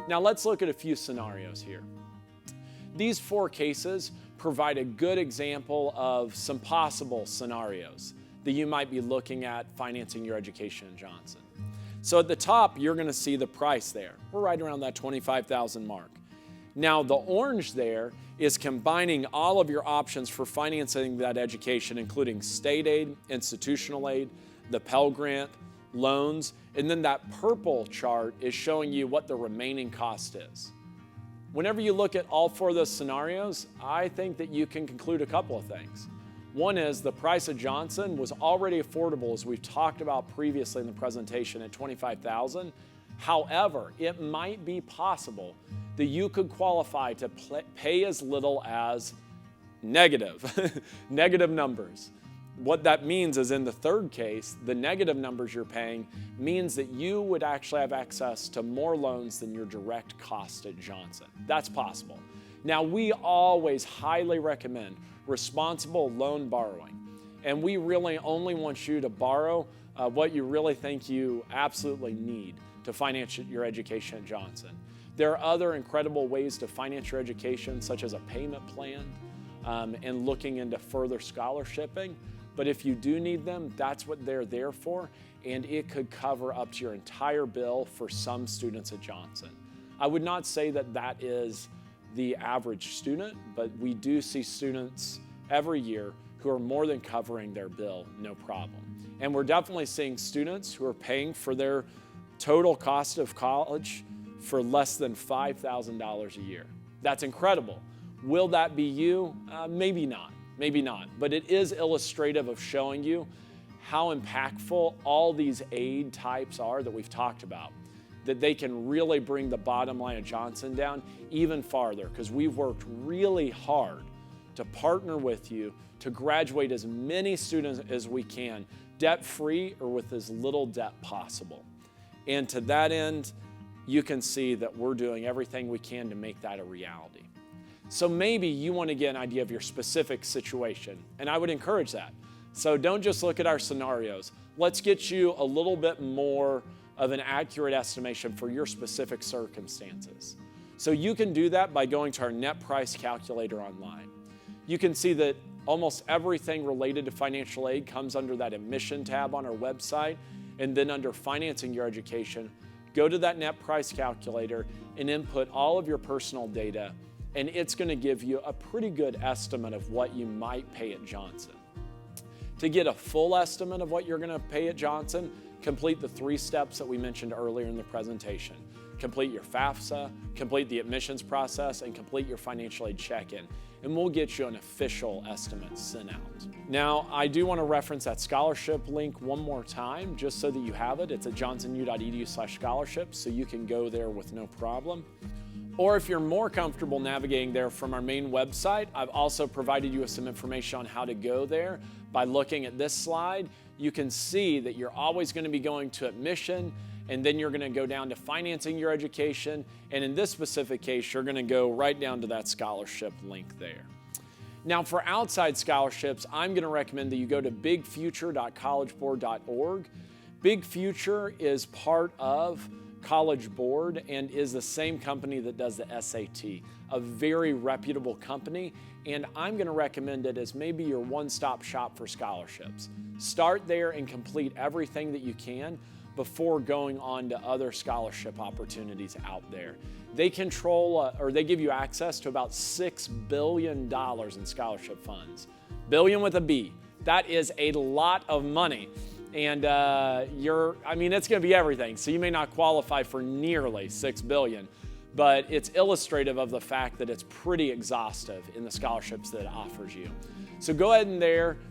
Now let's look at a few scenarios here. These 4 cases provide a good example of some possible scenarios that you might be looking at financing your education in Johnson. So at the top, you're going to see the price there. We're right around that $25,000 mark. Now the orange there is combining all of your options for financing that education, including state aid, institutional aid, the Pell Grant, loans, and then that purple chart is showing you what the remaining cost is. Whenever you look at all 4 of those scenarios, I think that you can conclude a couple of things. One is the price of Johnson was already affordable, as we've talked about previously in the presentation, at $25,000. However, it might be possible that you could qualify to pay as little as negative numbers. What that means is in the third case, the negative numbers you're paying means that you would actually have access to more loans than your direct cost at Johnson. That's possible. Now, we always highly recommend responsible loan borrowing, and we really only want you to borrow what you really think you absolutely need to finance your education at Johnson. There are other incredible ways to finance your education, such as a payment plan and looking into further scholarshiping. But if you do need them, that's what they're there for, and it could cover up to your entire bill for some students at Johnson. I would not say that that is the average student, but we do see students every year who are more than covering their bill, no problem. And we're definitely seeing students who are paying for their total cost of college for less than $5,000 a year. That's incredible. Will that be you? Maybe not. Maybe not, but it is illustrative of showing you how impactful all these aid types are that we've talked about, that they can really bring the bottom line of Johnson down even farther, because we've worked really hard to partner with you to graduate as many students as we can, debt-free or with as little debt possible. And to that end, you can see that we're doing everything we can to make that a reality. So maybe you want to get an idea of your specific situation, and I would encourage that. So don't just look at our scenarios. Let's get you a little bit more of an accurate estimation for your specific circumstances. So you can do that by going to our net price calculator online. You can see that almost everything related to financial aid comes under that admission tab on our website, and then under financing your education, go to that net price calculator and input all of your personal data, and it's going to give you a pretty good estimate of what you might pay at Johnson. To get a full estimate of what you're going to pay at Johnson, complete the 3 steps that we mentioned earlier in the presentation. Complete your FAFSA, complete the admissions process, and complete your financial aid check-in, and we'll get you an official estimate sent out. Now, I do want to reference that scholarship link one more time, just so that you have it. It's at johnsonu.edu/scholarships, so you can go there with no problem. Or if you're more comfortable navigating there from our main website, I've also provided you with some information on how to go there. By looking at this slide, you can see that you're always going to be going to admission, and then you're going to go down to financing your education, and in this specific case, you're going to go right down to that scholarship link there. Now, for outside scholarships, I'm going to recommend that you go to bigfuture.collegeboard.org. Big Future is part of College Board and is the same company that does the SAT, a very reputable company, and I'm going to recommend it as maybe your one-stop shop for scholarships. Start there and complete everything that you can before going on to other scholarship opportunities out there. They control, or they give you access to about $6 billion in scholarship funds. Billion with a B. That is a lot of money. And it's going to be everything. So you may not qualify for nearly $6 billion, but it's illustrative of the fact that it's pretty exhaustive in the scholarships that it offers you. So go ahead and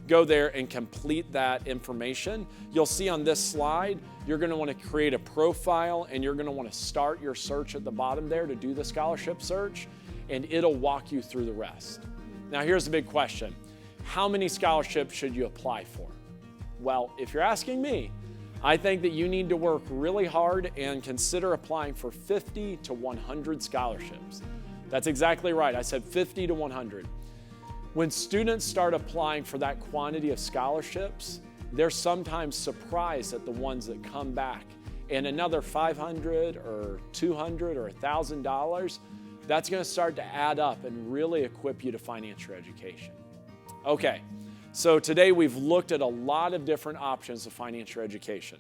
go there and complete that information. You'll see on this slide, you're going to want to create a profile, and you're going to want to start your search at the bottom there to do the scholarship search, and it'll walk you through the rest. Now here's the big question. How many scholarships should you apply for? Well, if you're asking me, I think that you need to work really hard and consider applying for 50 to 100 scholarships. That's exactly right. I said 50 to 100. When students start applying for that quantity of scholarships, they're sometimes surprised at the ones that come back and another $500 or $200 or $1,000, that's going to start to add up and really equip you to finance your education. Okay, so today we've looked at a lot of different options to finance your education.